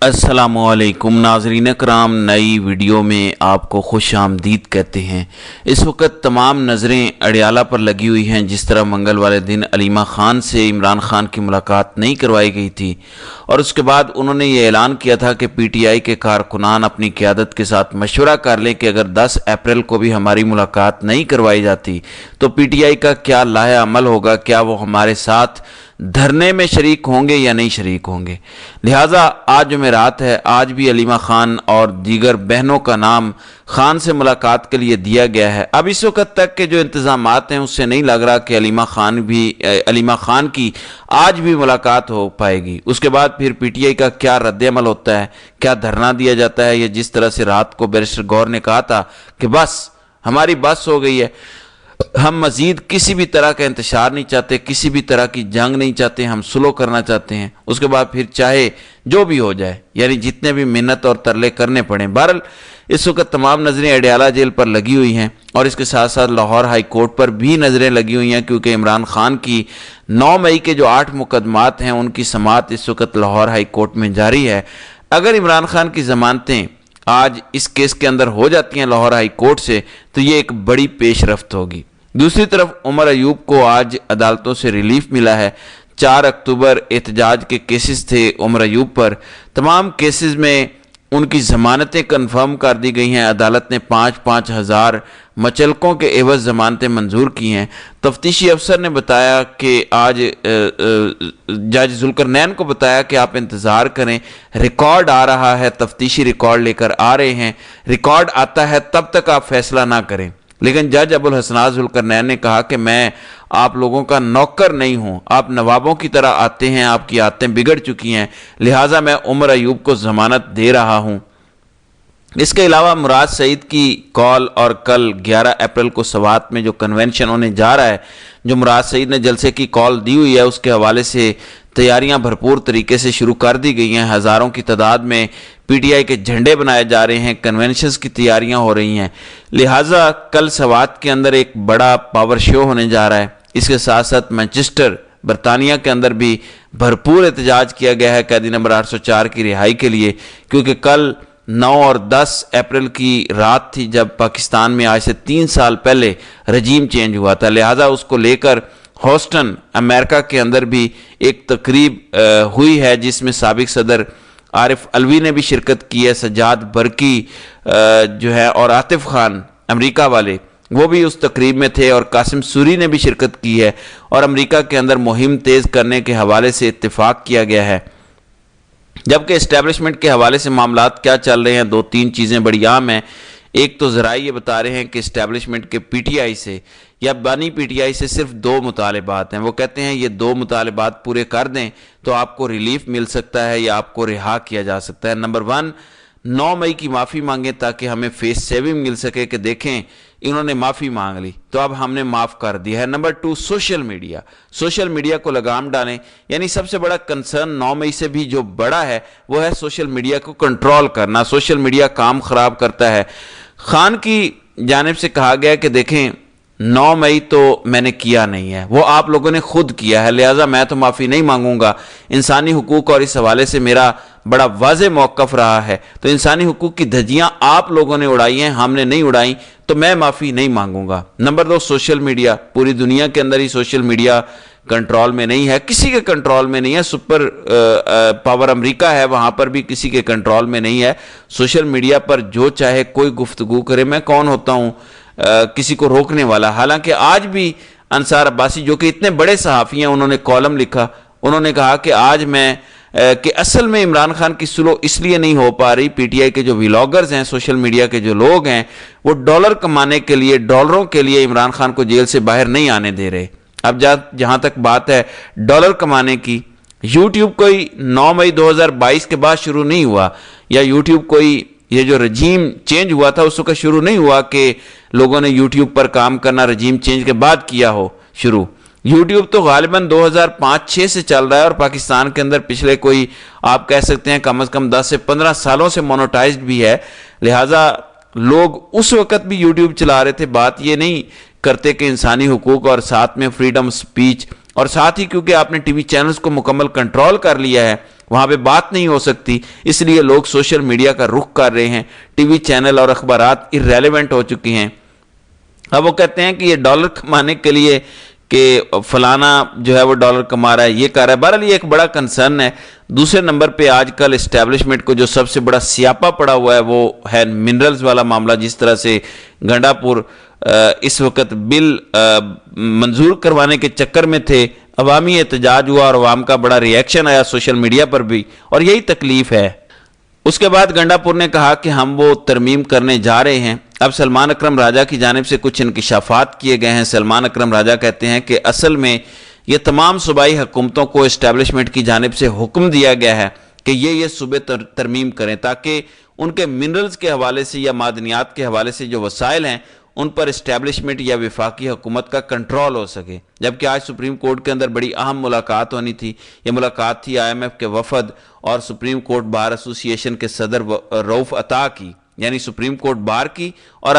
अस्सलामुअलैकुम नाज़रीन कराम, नई वीडियो में आपको खुश आमदीद कहते हैं। इस वक्त तमाम नज़रें अडियाला पर लगी हुई हैं। जिस तरह मंगल वाले दिन अलीमा ख़ान से इमरान ख़ान की मुलाकात नहीं करवाई गई थी और उसके बाद उन्होंने ये ऐलान किया था कि पीटीआई के कारकुनान अपनी क़यादत के साथ मशवरा कर लें कि अगर 10 अप्रैल को भी हमारी मुलाकात नहीं करवाई जाती तो पीटीआई का क्या लाहे अमल होगा, क्या वो हमारे साथ धरने में शरीक होंगे या नहीं शरीक होंगे। लिहाजा आज जुमेरात है, आज भी अलीमा ख़ान और दीगर बहनों का नाम ख़ान से मुलाकात के लिए दिया गया है। अब इस वक्त तक के जो इंतज़ामात हैं उससे नहीं लग रहा कि अलीमा ख़ान की आज भी मुलाकात हो पाएगी। उसके बाद फिर पीटीआई का क्या रद्द-ए-अमल होता है, क्या धरना दिया जाता है, या जिस तरह से रात को बैरिस्टर गौहर ने कहा था कि बस हमारी बस हो गई है, हम मज़ीद किसी भी तरह का इंतशार नहीं चाहते, किसी भी तरह की जंग नहीं चाहते, हम सुलह करना चाहते हैं। उसके बाद फिर चाहे जो भी हो जाए, यानी जितने भी मिन्नत और तरले करने पड़े। बहरहाल इस वक्त तमाम नज़रें अडियाला जेल पर लगी हुई हैं और इसके साथ साथ लाहौर हाई कोर्ट पर भी नज़रें लगी हुई हैं, क्योंकि इमरान ख़ान की 9 मई के जो 8 मुकदमात हैं उनकी समाअत इस वक्त लाहौर हाई कोर्ट में जारी है। अगर इमरान ख़ान की ज़मानतें आज इस केस के अंदर हो जाती हैं लाहौर हाई कोर्ट से तो ये एक बड़ी पेशरफ्त होगी। दूसरी तरफ उमर अयूब को आज अदालतों से रिलीफ मिला है। 4 अक्टूबर एहतजाज के केसेस थे उमर अयूब पर, तमाम केसेस में उनकी ज़मानतें कन्फर्म कर दी गई हैं। अदालत ने 5-5 हज़ार मचलकों के एवज़ ज़मानतें मंजूर की हैं। तफ्तीशी अफसर ने बताया कि आज जज जुल्करनैन को बताया कि आप इंतज़ार करें, रिकॉर्ड आ रहा है, तफ्तीशी रिकॉर्ड लेकर आ रहे हैं, रिकॉर्ड आता है तब तक आप फैसला ना करें। लेकिन जज अबुल हसनात जुल्करनैन ने कहा कि मैं आप लोगों का नौकर नहीं हूं, आप नवाबों की तरह आते हैं, आपकी आदतें बिगड़ चुकी हैं, लिहाजा मैं उमर अयूब को ज़मानत दे रहा हूं। इसके अलावा मुराद सईद की कॉल और कल 11 अप्रैल को सवात में जो कन्वेंशन होने जा रहा है, जो मुराद सईद ने जलसे की कॉल दी हुई है, उसके हवाले से तैयारियां भरपूर तरीके से शुरू कर दी गई हैं। हज़ारों की तादाद में पीटीआई के झंडे बनाए जा रहे हैं, कन्वेंशंस की तैयारियां हो रही हैं। लिहाजा कल सवात के अंदर एक बड़ा पावर शो होने जा रहा है। इसके साथ साथ मैनचेस्टर बरतानिया के अंदर भी भरपूर एहतजाज किया गया है कैदी नंबर 804 की रिहाई के लिए, क्योंकि कल 9 और 10 अप्रैल की रात थी जब पाकिस्तान में आज से 3 साल पहले रजीम चेंज हुआ था। लिहाजा उसको लेकर ह्यूस्टन अमेरिका के अंदर भी एक तकरीब हुई है जिसमें साबिक सदर आरिफ अलवी ने भी शिरकत की है, सज्जाद बरकी जो है और आतिफ खान अमेरिका वाले वो भी उस तकरीब में थे, और कासिम सूरी ने भी शिरकत की है, और अमेरिका के अंदर मुहिम तेज़ करने के हवाले से इत्तेफाक किया गया है। जबकि इस्टेब्लिशमेंट के हवाले से मामलात क्या चल रहे हैं, 2-3 चीज़ें बड़ी आम हैं। एक तो ज़राए ये बता रहे हैं कि इस्टेब्लिशमेंट के पीटीआई से या बानी पीटीआई से सिर्फ 2 मुतालिबात हैं। वो कहते हैं ये 2 मुतालिबात पूरे कर दें तो आपको रिलीफ मिल सकता है या आपको रिहा किया जा सकता है। नंबर 1, 9 मई की माफ़ी मांगें ताकि हमें फेस सेविंग मिल सके कि देखें इन्होंने माफ़ी मांग ली तो अब हमने माफ़ कर दिया है। नंबर 2, सोशल मीडिया को लगाम डालें, यानी सबसे बड़ा कंसर्न 9 मई से भी जो बड़ा है वो है सोशल मीडिया को कंट्रोल करना। सोशल मीडिया काम ख़राब करता है। खान की जानिब से कहा गया कि देखें 9 मई तो मैंने किया नहीं है, वो आप लोगों ने खुद किया है, लिहाजा मैं तो माफ़ी नहीं मांगूंगा। इंसानी हुकूक और इस हवाले से मेरा बड़ा वाज़े मौक़िफ़ रहा है, तो इंसानी हुकूक की धज्जियाँ आप लोगों ने उड़ाई हैं, हमने नहीं उड़ाई, तो मैं माफ़ी नहीं मांगूंगा। Number 2, social media. पूरी दुनिया के अंदर ही सोशल मीडिया कंट्रोल में नहीं है, किसी के कंट्रोल में नहीं है। सुपर पावर अमेरिका है, वहाँ पर भी किसी के कंट्रोल में नहीं है। सोशल मीडिया पर जो चाहे कोई गुफ्तगू करे, मैं कौन होता हूँ किसी को रोकने वाला। हालांकि आज भी अंसार अब्बासी जो कि इतने बड़े सहाफ़ी हैं, उन्होंने कॉलम लिखा, उन्होंने कहा कि आज मैं कि असल में इमरान खान की सुलह इसलिए नहीं हो पा रही, पीटीआई के जो व्लॉगर्स हैं, सोशल मीडिया के जो लोग हैं, वो डॉलर कमाने के लिए, डॉलरों के लिए इमरान खान को जेल से बाहर नहीं आने दे रहे। अब जहाँ तक बात है डॉलर कमाने की, यूट्यूब कोई 9 मई 2022 के बाद शुरू नहीं हुआ, या यूट्यूब कोई ये जो रजीम चेंज हुआ था उस वक्त शुरू नहीं हुआ कि लोगों ने यूट्यूब पर काम करना रजीम चेंज के बाद किया हो शुरू। यूट्यूब तो गालिबन 2005-6 से चल रहा है और पाकिस्तान के अंदर पिछले कोई आप कह सकते हैं कम से कम 10 से 15 सालों से मोनेटाइज्ड भी है। लिहाजा लोग उस वक्त भी यूट्यूब चला रहे थे। बात ये नहीं करते कि इंसानी हुकूक और साथ में फ्रीडम स्पीच, और साथ ही क्योंकि आपने टीवी चैनल्स को मुकम्मल कंट्रोल कर लिया है वहाँ पे बात नहीं हो सकती, इसलिए लोग सोशल मीडिया का रुख कर रहे हैं। टीवी चैनल और अखबारात इर्रेलेवेंट हो चुकी हैं। अब वो कहते हैं कि ये डॉलर कमाने के लिए कि फलाना जो है वो डॉलर कमा रहा है, ये कर रहा है। बहरहाल ये एक बड़ा कंसर्न है। दूसरे नंबर पे आजकल इस्टेब्लिशमेंट को जो सबसे बड़ा सियापा पड़ा हुआ है वो है मिनरल्स वाला मामला। जिस तरह से गंडापुर इस वक्त बिल मंजूर करवाने के चक्कर में थे, अवामी एहतजाज हुआ और अवाम का बड़ा रिएक्शन आया सोशल मीडिया पर भी, और यही तकलीफ है। उसके बाद गंडापुर ने कहा कि हम वो तरमीम करने जा रहे हैं। अब सलमान अकरम राजा की जानिब से कुछ इंकिशाफात किए गए हैं। सलमान अकरम राजा कहते हैं कि असल में ये तमाम सूबाई हुकूमतों को इस्टेब्लिशमेंट की जानिब से हुक्म दिया गया है कि ये सूबे तरमीम करें ताकि उनके मिनरल्स के हवाले से या मादनियात के हवाले से जो वसाइल हैं उन पर इस्टेब्लिशमेंट या वफाकी हुकूमत का कंट्रोल हो सके। जबकि आज सुप्रीम कोर्ट के अंदर बड़ी अहम मुलाकात होनी थी। ये मुलाकात थी IMF के वफद और सुप्रीम कोर्ट बार एसोसिएशन के सदर रऊफ अता की, यानी सुप्रीम कोर्ट बार की और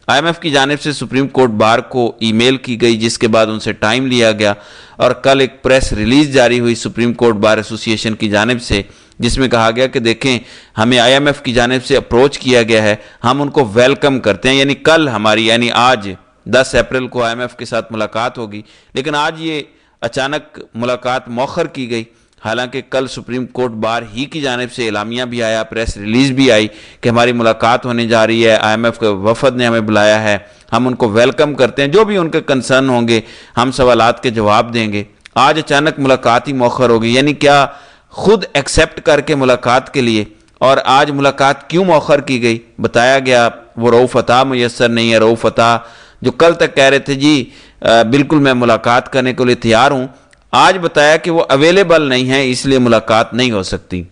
IMF की जानिब से सुप्रीम कोर्ट बार को ईमेल की गई, जिसके बाद उनसे टाइम लिया गया और कल एक प्रेस रिलीज जारी हुई सुप्रीम कोर्ट बार एसोसिएशन की जानिब से, जिसमें कहा गया कि देखें हमें IMF की जानिब से अप्रोच किया गया है, हम उनको वेलकम करते हैं। यानी कल हमारी यानी आज 10 अप्रैल को IMF के साथ मुलाकात होगी, लेकिन आज ये अचानक मुलाकात मौखर की गई। हालांकि कल सुप्रीम कोर्ट बार ही की जानिब से एलामिया भी आया, प्रेस रिलीज भी आई कि हमारी मुलाकात होने जा रही है, IMF के वफद ने हमें बुलाया है, हम उनको वेलकम करते हैं, जो भी उनके कंसर्न होंगे हम सवालात के जवाब देंगे। आज अचानक मुलाकात ही मौखर हो गई, यानी क्या खुद एक्सेप्ट करके मुलाकात के लिए, और आज मुलाकात क्यों मौखर की गई बताया गया। वो रऊफ अता मुयस्सर नहीं है। रऊफ अता जो कल तक कह रहे थे जी बिल्कुल मैं मुलाकात करने के लिए तैयार हूं, आज बताया कि वो अवेलेबल नहीं है, इसलिए मुलाकात नहीं हो सकती।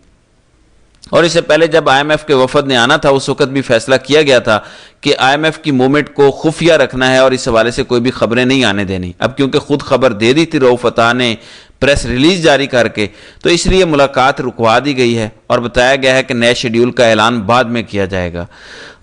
और इससे पहले जब IMF के वफद ने आना था उस वक्त भी फैसला किया गया था कि IMF की मूवमेंट को खुफिया रखना है और इस हवाले से कोई भी खबरें नहीं आने देनी। अब क्योंकि खुद खबर दे दी थी रऊफ अता ने प्रेस रिलीज जारी करके, तो इसलिए मुलाकात रुकवा दी गई है और बताया गया है कि नए शेड्यूल का ऐलान बाद में किया जाएगा।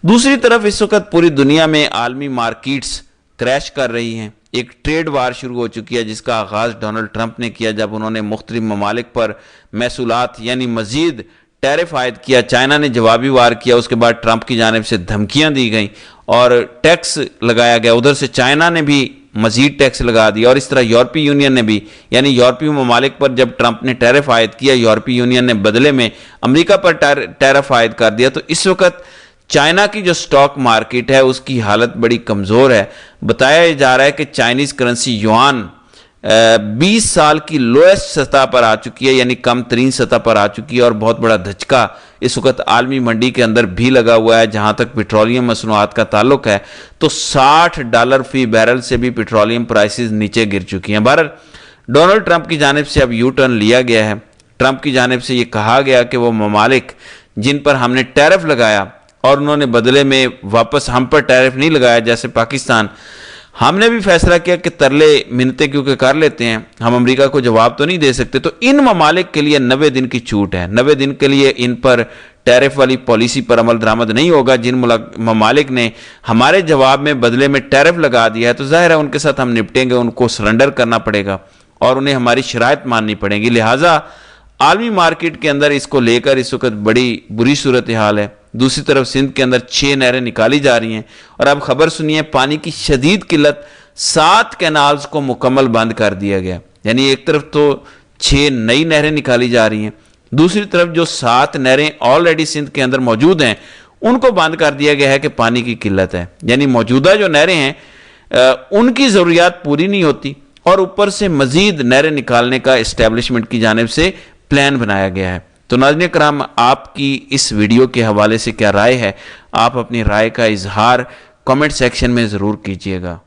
दूसरी तरफ इस वक्त पूरी दुनिया में आलमी मार्केट्स क्रैश कर रही हैं। एक ट्रेड वार शुरू हो चुकी है जिसका आगाज डोनाल्ड ट्रंप ने किया जब उन्होंने मुख्तलिफ ममालिक पर महसूलात यानी मजीद टैरिफ आयद किया। चाइना ने जवाबी वार किया, उसके बाद ट्रंप की जानिब से धमकियां दी गई और टैक्स लगाया गया। उधर से चाइना ने भी मजीद टैक्स लगा दिया और इस तरह यूरोपीय यूनियन ने भी, यानी यूरोपीय ममालिक पर जब ट्रंप ने टैरिफ आयद किया, यूरोपीय यूनियन ने बदले में अमेरिका पर टैरिफ आयद कर दिया। तो इस वक्त चाइना की जो स्टॉक मार्केट है उसकी हालत बड़ी कमज़ोर है। बताया जा रहा है कि चाइनीज़ करेंसी युआन 20 साल की लोएस्ट सतह पर आ चुकी है, यानी कम तरीन सतह पर आ चुकी है और बहुत बड़ा धचका इस वक्त आलमी मंडी के अंदर भी लगा हुआ है। जहां तक पेट्रोलियम मसनूआत का ताल्लुक है तो $60 फी बैरल से भी पेट्रोलियम प्राइसेस नीचे गिर चुकी हैं। बहरहाल डोनाल्ड ट्रंप की जानिब से अब यू टर्न लिया गया है। ट्रंप की जानिब से ये कहा गया कि वो ममालिक जिन पर हमने टैरिफ लगाया और उन्होंने बदले में वापस हम पर टैरिफ नहीं लगाया, जैसे पाकिस्तान, हमने भी फैसला किया कि तरले मिन्नतें क्योंकि कर लेते हैं, हम अमेरिका को जवाब तो नहीं दे सकते, तो इन ममालिक के लिए 90 दिन की छूट है। 90 दिन के लिए इन पर टैरिफ वाली पॉलिसी पर अमल दरामद नहीं होगा। जिन ममालिक ने हमारे जवाब में बदले में टैरिफ लगा दिया है तो जाहिर है उनके साथ हम निपटेंगे, उनको सरेंडर करना पड़ेगा और उन्हें हमारी शराइत माननी पड़ेगी। लिहाजा आलमी मार्केट के अंदर इसको लेकर इस वक्त बड़ी बुरी सूरत हाल है। दूसरी तरफ सिंध के अंदर 6 नहरें निकाली जा रही हैं और अब खबर सुनिए, पानी की शदीद किल्लत, 7 कैनाल्स को मुकम्मल बंद कर दिया गया। यानी एक तरफ तो 6 नई नहरें निकाली जा रही हैं, दूसरी तरफ जो 7 नहरें ऑलरेडी सिंध के अंदर मौजूद हैं उनको बंद कर दिया गया है कि पानी की किल्लत है। यानी मौजूदा जो नहरें हैं उनकी ज़रूरियात पूरी नहीं होती और ऊपर से मजीद नहरें निकालने का इस्टेब्लिशमेंट की जानिब से प्लान बनाया गया है। तो नाज़रीन कराम, आपकी इस वीडियो के हवाले से क्या राय है? आप अपनी राय का इजहार कमेंट सेक्शन में ज़रूर कीजिएगा।